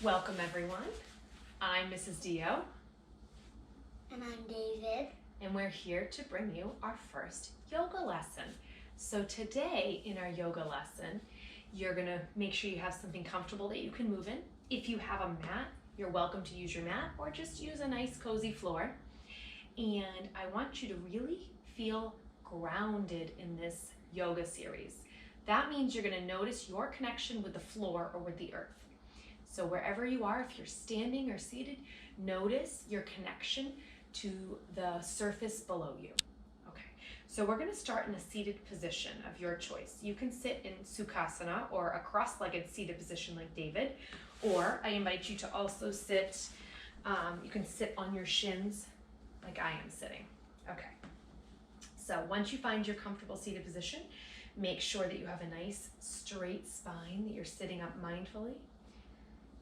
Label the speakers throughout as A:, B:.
A: Welcome everyone. I'm Mrs. Deyoe,
B: And I'm David.
A: and we're here to bring you our first yoga lesson. So today in our yoga lesson, you're gonna make sure you have something comfortable that you can move in. If you have a mat, you're welcome to use your mat or just use a nice cozy floor. And I want you to really feel grounded in this yoga series. That means you're gonna notice your connection with the floor or with the earth. So wherever you are, if you're standing or seated, notice your connection to the surface below you. Okay, so we're gonna start in a seated position of your choice. You can sit in Sukhasana or a cross-legged seated position like David, or I invite you to also sit, you can sit on your shins like I am sitting. Okay, so once you find your comfortable seated position, make sure that you have a nice straight spine, that you're sitting up mindfully.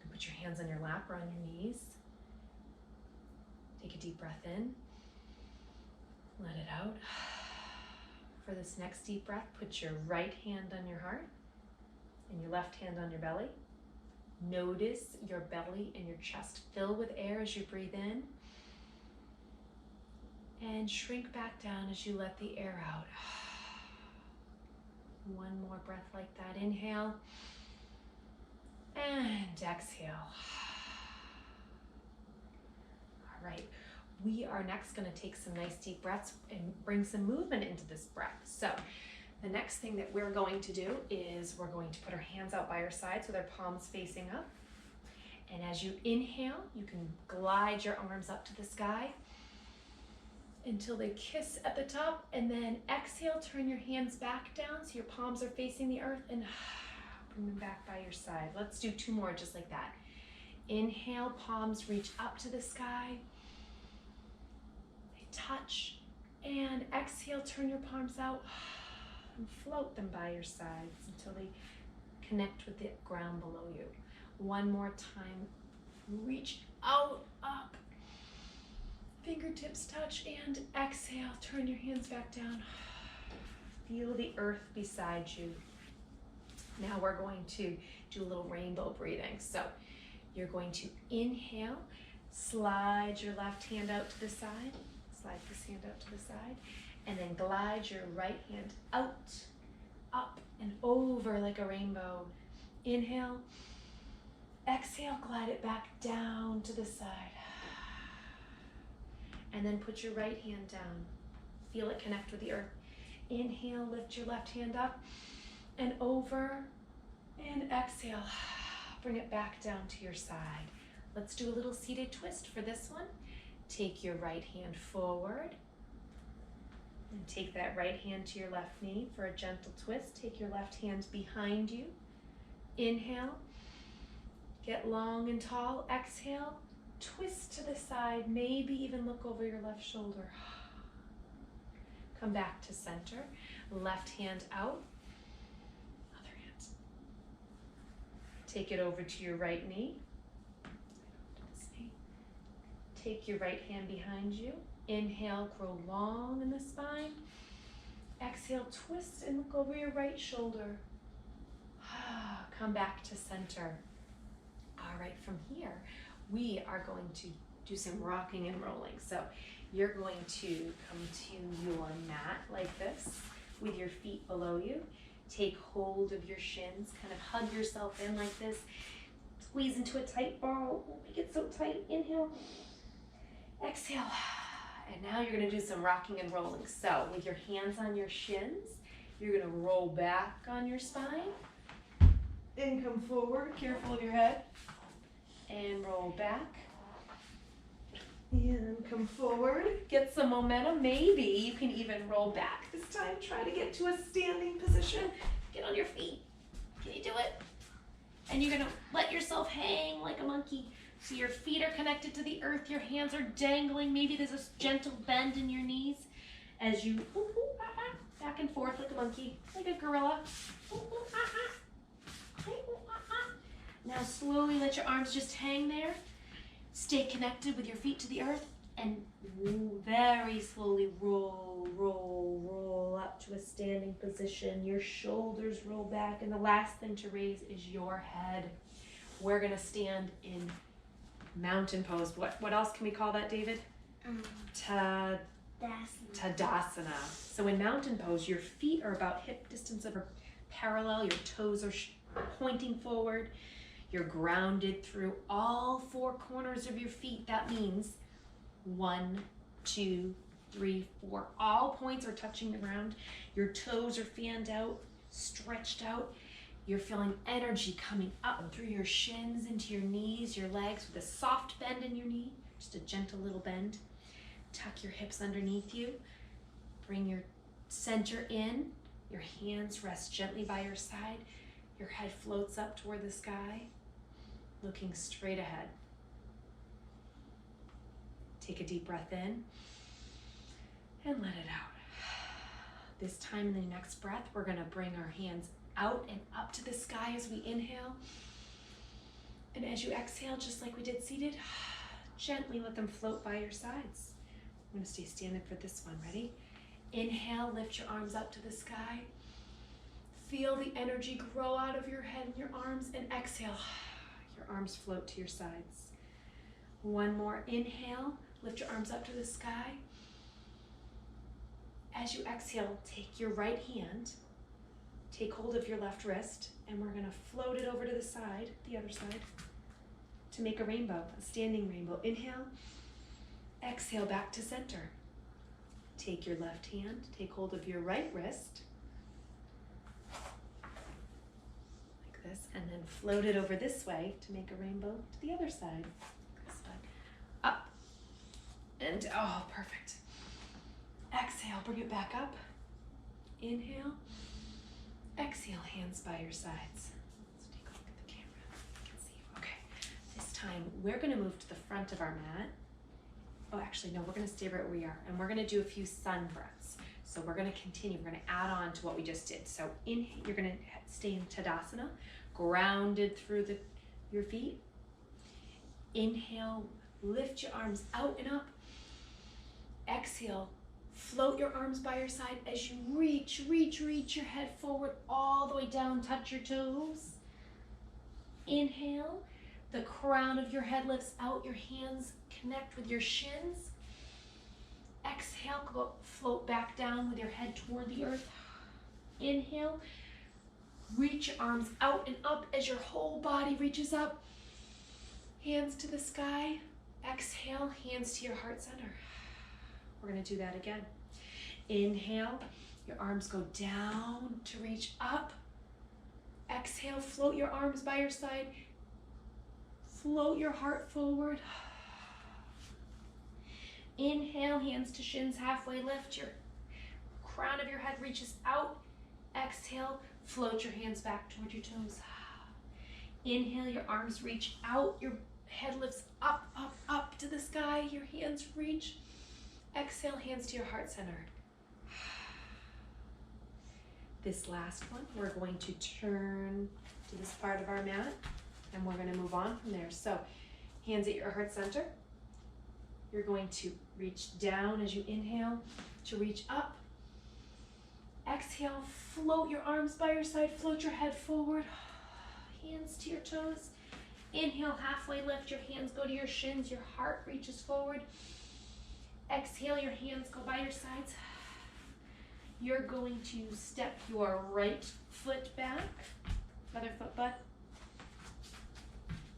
A: Put your hands on your lap or on your knees. Take a deep breath in. Let it out. For this next deep breath, put your right hand on your heart and your left hand on your belly. Notice your belly and your chest fill with air as you breathe in. And shrink back down as you let the air out. One more breath like that. Inhale. And exhale. All right, we are next going to take some nice deep breaths and bring some movement into this breath. So the next thing that we're going to do is we're going to put our hands out by our sides with our palms facing up. And as you inhale, you can glide your arms up to the sky until they kiss at the top. And then exhale, turn your hands back down so your palms are facing the earth and bring them back by your side. Let's do two more just like that. Inhale, palms reach up to the sky. They touch. And exhale, turn your palms out and float them by your sides until they connect with the ground below you. One more time. Reach out, up. Fingertips touch and exhale. Turn your hands back down. Feel the earth beside you. Now we're going to do a little rainbow breathing. So you're going to inhale, slide your left hand out to the side, slide this hand out to the side, and then glide your right hand out, up, and over like a rainbow. Inhale, exhale, glide it back down to the side. And then put your right hand down. Feel it connect with the earth. Inhale, lift your left hand up and over, and exhale. Bring it back down to your side. Let's do a little seated twist for this one. Take your right hand forward and take that right hand to your left knee for a gentle twist. Take your left hand behind you. Inhale, get long and tall. Exhale, twist to the side, maybe even look over your left shoulder. Come back to center, left hand out. Take it over to your right knee. Take your right hand behind you. Inhale, grow long in the spine. Exhale, twist and look over your right shoulder. Come back to center. All right, from here, we are going to do some rocking and rolling. So you're going to come to your mat like this with your feet below you. Take hold of your shins, kind of hug yourself in like this. Squeeze into a tight ball. Don't make it so tight. Inhale, exhale. And now you're gonna do some rocking and rolling. So with your hands on your shins, you're gonna roll back on your spine. Then come forward, careful of your head. And roll back. And come forward, get some momentum. Maybe you can even roll back this time. Try to get to a standing position. Get on your feet. Can you do it? And you're gonna let yourself hang like a monkey. So your feet are connected to the earth, your hands are dangling. Maybe there's a gentle bend in your knees as you back and forth like a monkey, like a gorilla. Now slowly let your arms just hang there. Stay connected with your feet to the earth and very slowly roll up to a standing position. Your shoulders roll back and the last thing to raise is your head. we're gonna stand in mountain pose. What else can we call that, David? Tadasana. So in mountain pose, your feet are about hip distance of parallel, your toes are pointing forward, you're grounded through all four corners of your feet. That means 1, 2, 3, 4. All points are touching the ground. Your toes are fanned out, stretched out. You're feeling energy coming up through your shins into your knees, your legs, with a soft bend in your knee, just a gentle little bend. Tuck your hips underneath you. Bring your center in. Your hands rest gently by your side. Your head floats up toward the sky, looking straight ahead. Take a deep breath in and let it out. This time in the next breath, we're gonna bring our hands out and up to the sky as we inhale. And as you exhale, just like we did seated, gently let them float by your sides. I'm gonna stay standing for this one. Ready? Inhale, lift your arms up to the sky. Feel the energy grow out of your head and your arms, and exhale. Your arms float to your sides. One more. Inhale, lift your arms up to the sky. As you exhale, take your right hand, take hold of your left wrist, and we're gonna float it over to the side, the other side, to make a rainbow, a standing rainbow. Inhale, exhale back to center. Take your left hand, take hold of your right wrist, like this, and then float it over this way to make a rainbow to the other side. This side. Up, and oh, perfect. Exhale, bring it back up. Inhale, exhale, hands by your sides. Let's take a look at the camera. I can see you. Okay, this time we're gonna move to the front of our mat. Oh, actually, no, we're gonna stay right where we are, and we're gonna do a few sun breaths. So we're gonna continue, we're gonna add on to what we just did. So inhale, you're gonna stay in Tadasana, grounded through your feet. Inhale, lift your arms out and up. Exhale, float your arms by your side as you reach your head forward all the way down, touch your toes. Inhale, the crown of your head lifts out, your hands connect with your shins. Exhale, float back down with your head toward the earth. Inhale, reach your arms out and up as your whole body reaches up. Hands to the sky. Exhale, hands to your heart center. We're gonna do that again. Inhale, your arms go down to reach up. Exhale, float your arms by your side. Float your heart forward. Inhale, hands to shins, halfway lift. Your crown of your head reaches out. Exhale, float your hands back toward your toes. Inhale, your arms reach out. Your head lifts up, up, up to the sky. Your hands reach. Exhale, hands to your heart center. This last one, we're going to turn to this part of our mat, and we're going to move on from there. So, hands at your heart center. You're going to reach down as you inhale to reach up. Exhale, float your arms by your side, float your head forward. Hands to your toes. Inhale, halfway lift, your hands go to your shins, your heart reaches forward. Exhale, your hands go by your sides. You're going to step your right foot back, other foot butt.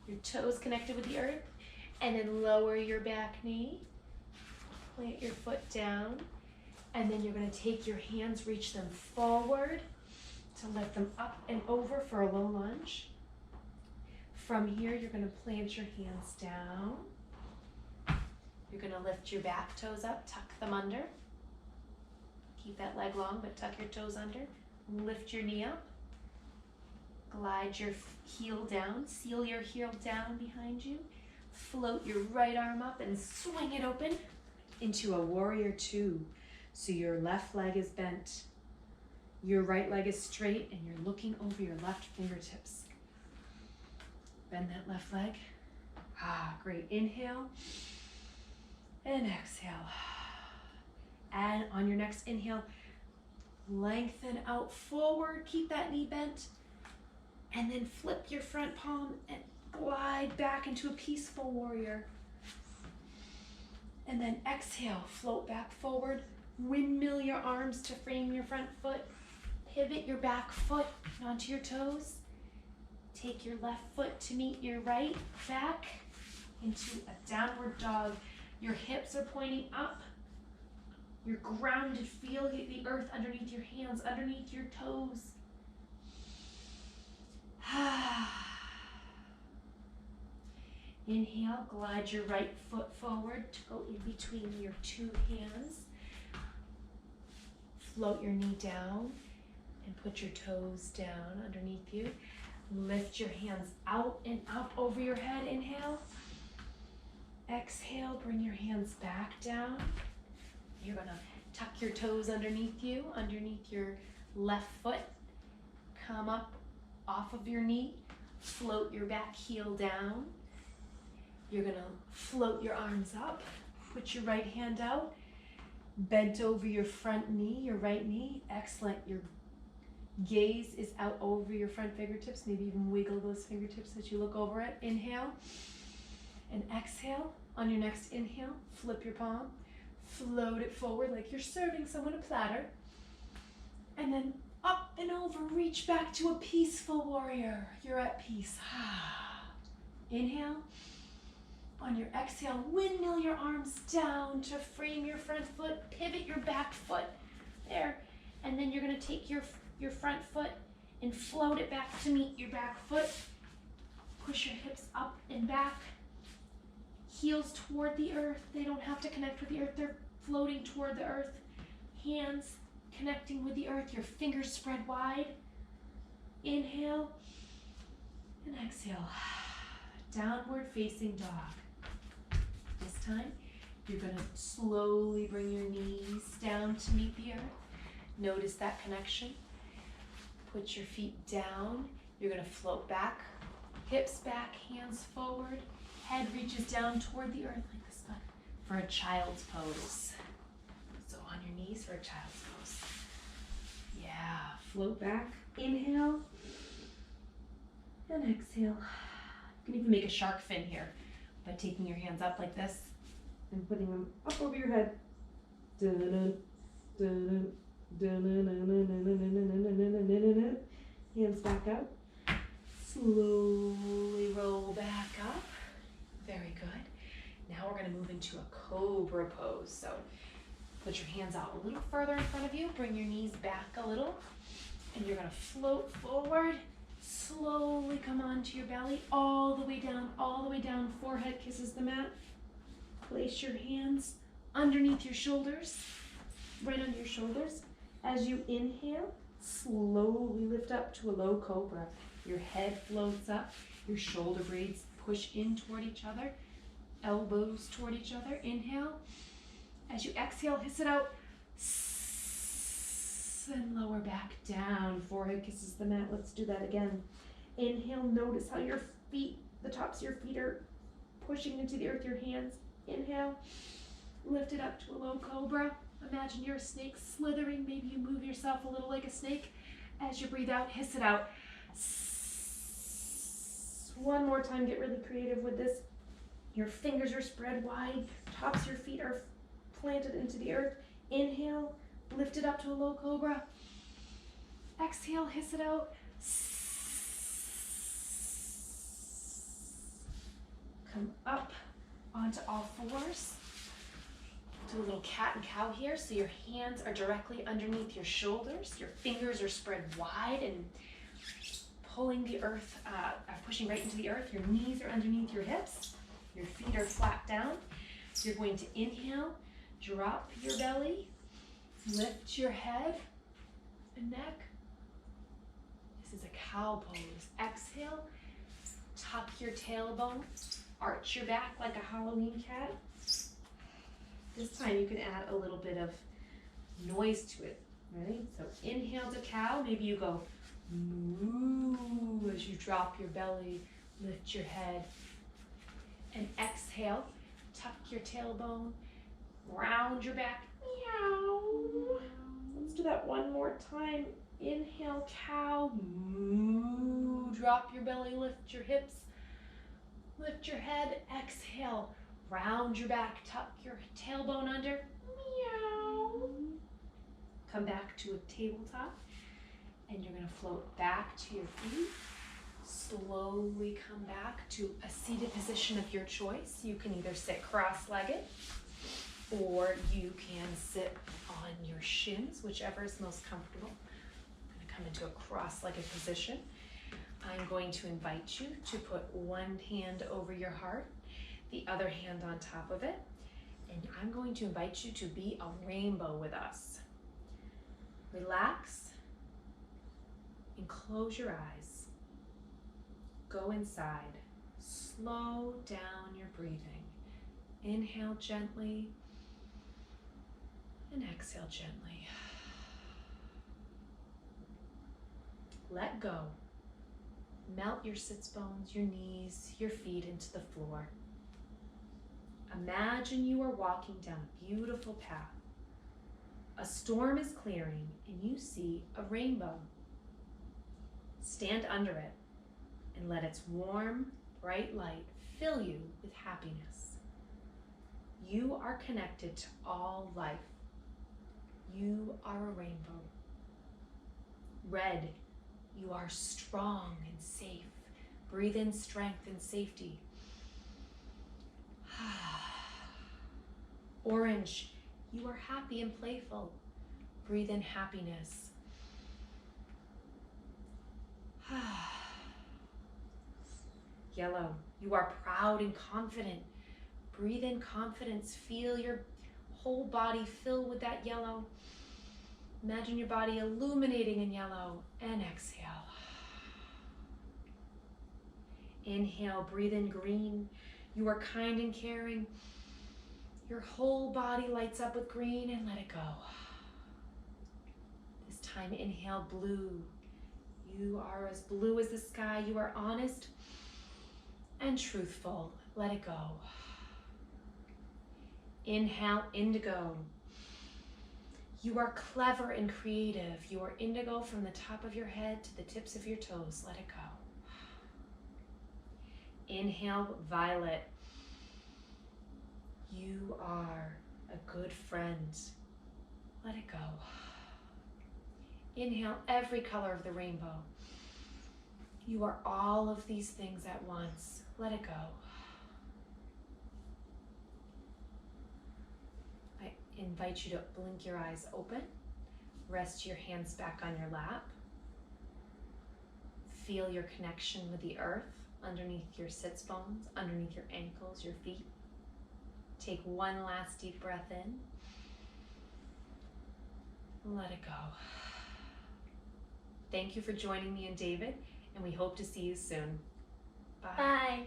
A: Your toes connected with the earth, and then lower your back knee. Plant your foot down, and then you're going to take your hands, reach them forward to lift them up and over for a low lunge. From here, you're going to plant your hands down. You're going to lift your back toes up, tuck them under. Keep that leg long, but tuck your toes under. Lift your knee up. Glide your heel down. Seal your heel down behind you. Float your right arm up and swing it open into a warrior two. So your left leg is bent. Your right leg is straight, and you're looking over your left fingertips. Bend that left leg. Great. Inhale and exhale. And on your next inhale, lengthen out forward. Keep that knee bent. And then flip your front palm and glide back into a peaceful warrior. And then exhale, float back forward, windmill your arms to frame your front foot, pivot your back foot onto your toes, take your left foot to meet your right, back into a downward dog. Your hips are pointing up, you're grounded, feel the earth underneath your hands, underneath your toes. Inhale, glide your right foot forward to go in between your two hands. Float your knee down and put your toes down underneath you. Lift your hands out and up over your head. Inhale. Exhale, bring your hands back down. You're gonna tuck your toes underneath you, underneath your left foot. Come up off of your knee. Float your back heel down. You're gonna float your arms up. Put your right hand out. Bent over your front knee, your right knee. Excellent. Your gaze is out over your front fingertips. Maybe even wiggle those fingertips as you look over it. Inhale and exhale. On your next inhale, flip your palm. Float it forward like you're serving someone a platter. And then up and over, reach back to a peaceful warrior. You're at peace. Inhale. On your exhale, windmill your arms down to frame your front foot, pivot your back foot there. And then you're gonna take your front foot and float it back to meet your back foot. Push your hips up and back. Heels toward the earth. They don't have to connect with the earth. They're floating toward the earth. Hands connecting with the earth. Your fingers spread wide. Inhale and exhale. Downward facing dog. This time, you're gonna slowly bring your knees down to meet the earth. Notice that connection. Put your feet down. You're gonna float back, hips back, hands forward. Head reaches down toward the earth like this one for a child's pose. So on your knees for a child's pose. Yeah, float back. Inhale and exhale. You can even make a shark fin here by taking your hands up like this and putting them up over your head. Hands back up. Slowly roll back up. Very good. Now we're going to move into a cobra pose. So put your hands out a little further in front of you. Bring your knees back a little. And you're going to float forward. Slowly come onto your belly. All the way down, all the way down. Forehead kisses the mat. Place your hands underneath your shoulders. Right under your shoulders. As you inhale, slowly lift up to a low cobra. Your head floats up. Your shoulder blades push in toward each other. Elbows toward each other. Inhale. As you exhale, hiss it out. And lower back down. Forehead kisses the mat. Let's do that again. Inhale. Notice how your feet, the tops of your feet are pushing into the earth. Your hands. Inhale. Lift it up to a low cobra. Imagine you're a snake slithering. Maybe you move yourself a little like a snake. As you breathe out, hiss it out. One more time, get really creative with this. Your fingers are spread wide. Tops of your feet are planted into the earth. Inhale, lift it up to a low cobra. Exhale, hiss it out. Come up onto all fours. Do a little cat and cow here. So your hands are directly underneath your shoulders. Your fingers are spread wide and pulling the earth, pushing right into the earth. Your knees are underneath your hips. Your feet are flat down. You're going to inhale, drop your belly, lift your head and neck. This is a cow pose. Exhale, tuck your tailbone, arch your back like a Halloween cat. This time you can add a little bit of noise to it, right? So inhale to cow. Maybe you go moo as you drop your belly, lift your head. And exhale, tuck your tailbone, round your back, meow. Let's do that one more time. Inhale, cow, moo. Drop your belly, lift your hips. Lift your head, exhale, round your back, tuck your tailbone under, meow. Come back to a tabletop, and you're gonna float back to your feet. Slowly come back to a seated position of your choice. You can either sit cross-legged, or you can sit on your shins, whichever is most comfortable. I'm gonna come into a cross-legged position. I'm going to invite you to put one hand over your heart, the other hand on top of it, and I'm going to invite you to be a rainbow with us. Relax and close your eyes. Go inside. Slow down your breathing. Inhale gently and exhale gently. Let go. Melt your sits bones, your knees, your feet into the floor. Imagine you are walking down a beautiful path. A storm is clearing and you see a rainbow. Stand under it and let its warm, bright light fill you with happiness. You are connected to all life. You are a rainbow. Red, you are strong and safe. Breathe in strength and safety. Orange, you are happy and playful. Breathe in happiness. Yellow, you are proud and confident. Breathe in confidence. Feel your whole body fill with that yellow. Imagine your body illuminating in yellow, and exhale. Inhale, breathe in green. You are kind and caring. Your whole body lights up with green, and let it go. This time, inhale blue. You are as blue as the sky. You are honest and truthful. Let it go. Inhale, indigo. You are clever and creative. You are indigo from the top of your head to the tips of your toes. Let it go. Inhale, violet. You are a good friend. Let it go. Inhale every color of the rainbow. You are all of these things at once. Let it go. I invite you to blink your eyes open. Rest your hands back on your lap. Feel your connection with the earth underneath your sits bones, underneath your ankles, your feet. Take one last deep breath in. Let it go. Thank you for joining me and David, and we hope to see you soon. Bye.
B: Bye.